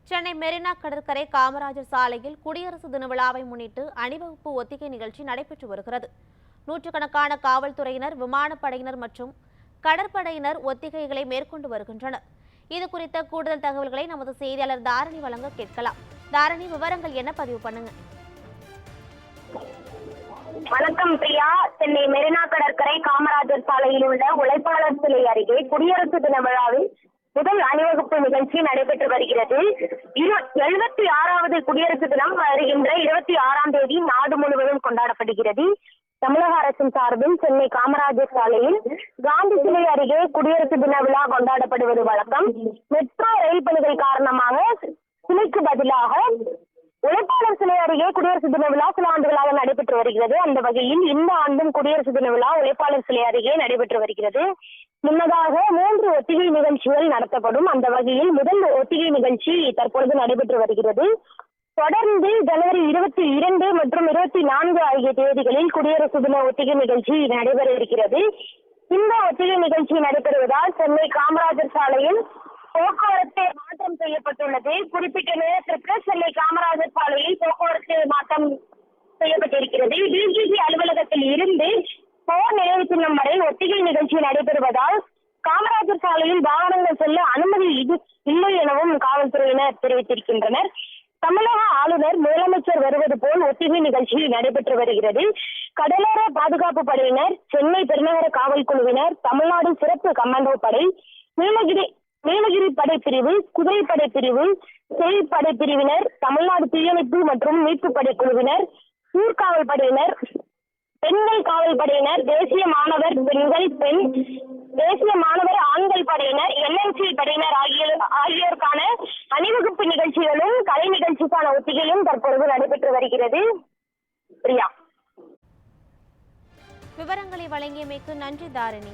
சென்னை மெரினா கடற்கரை காமராஜர் சாலையில் குடியரசு தின விழாவை முன்னிட்டு அணிவகுப்பு ஒத்திகை நிகழ்ச்சி நடைபெற்று வருகிறது. நூற்றுக்கணக்கான காவல்துறையினர், விமானப்படையினர் மற்றும் கடற்படையினர் ஒத்திகைகளை மேற்கொண்டு வருகின்றனர். இது குறித்த கூடுதல் தகவல்களை நமது செய்தியாளர் தாரணி வழங்க கேட்கலாம். தாரணி, விவரங்கள் என்ன? பதிவு பண்ணுங்க. வணக்கம் பிரியா. சென்னை மெரினா கடற்கரை காமராஜர் சாலையில் உள்ள உழைப்பாளர் சிலை அருகே குடியரசு தின விழாவில் முதல் அணிவகுப்பு நிகழ்ச்சி நடைபெற்று வருகிறது. 76வது குடியரசு தினம் வருகின்ற 26ஆம் தேதி நாடு முழுவதும் கொண்டாடப்படுகிறது. தமிழக அரசின் சார்பில் சென்னை காமராஜர் சாலையில் காந்தி சிலை அருகே குடியரசு தின விழா கொண்டாடப்படுவது வழக்கம். மெட்ரோ ரயில் பணிகள் காரணமாக சிலைக்கு பதிலாக உழைப்பாளர் சிலை அருகே குடியரசு தின விழா சில ஆண்டுகளாக நடைபெற்று வருகிறது. அந்த வகையில் இந்த ஆண்டும் குடியரசு தின விழா உழைப்பாளர் சிலை அருகே நடைபெற்று வருகிறது. முன்னதாக 3 ஒத்திகை நிகழ்ச்சிகள் நடத்தப்படும். அந்த வகையில் முதல் ஒத்திகை நிகழ்ச்சி தற்பொழுது நடைபெற்று வருகிறது. தொடர்ந்து ஜனவரி 22 மற்றும் 24 ஆகிய தேதிகளில் குடியரசு தின ஒத்திகை நிகழ்ச்சி நடைபெற இருக்கிறது. இந்த ஒத்திகை நிகழ்ச்சி நடைபெறுவதால் சென்னை காமராஜர் சாலையில் போக்குவரத்து மாற்றம் செய்யப்பட்டுள்ளது. குறிப்பிட்ட நேரத்திற்கு சென்னை காமராஜர் சாலையில் போக்குவரத்து மாற்றம் செய்யப்பட்டிருக்கிறது. டிஜிபி அலுவலகத்தில் இருந்து போர் நினைவு சின்னம் வரை ஒத்திகை நிகழ்ச்சி நடைபெறுவதால் காமராஜர் சாலையில் வாகனங்கள் செல்ல அனுமதி இல்லை எனவும் காவல்துறையினர் தெரிவித்திருக்கின்றனர். தமிழக ஆளுநர், முதலமைச்சர் வருவது போல் ஒத்திகை நிகழ்ச்சி நடைபெற்று வருகிறது. கடலோர பாதுகாப்பு படையினர், சென்னை பெருநகர காவல் குழுவினர், தமிழ்நாடு சிறப்பு கமாண்டோ படை, நீலகிரி படைப்பிரிவு, குதிரைப்படை பிரிவு, செயல்படை பிரிவினர், தமிழ்நாடு தீயணைப்பு மற்றும் மீட்பு படை குழுவினர், ஊர்காவல் படையினர், பெண்கள் காவல் படையினர், தேசிய மாணவர் ஆண்கள் படையினர், என்என்சி படையினர் ஆகியோருக்கான அணிவகுப்பு நிகழ்ச்சிகளும் கலை நிகழ்ச்சிக்கான ஒத்திகையும் தற்பொழுது நடைபெற்று வருகிறது. பிரியா, விவரங்களை வழங்கியமைக்கு நன்றி தாரணி.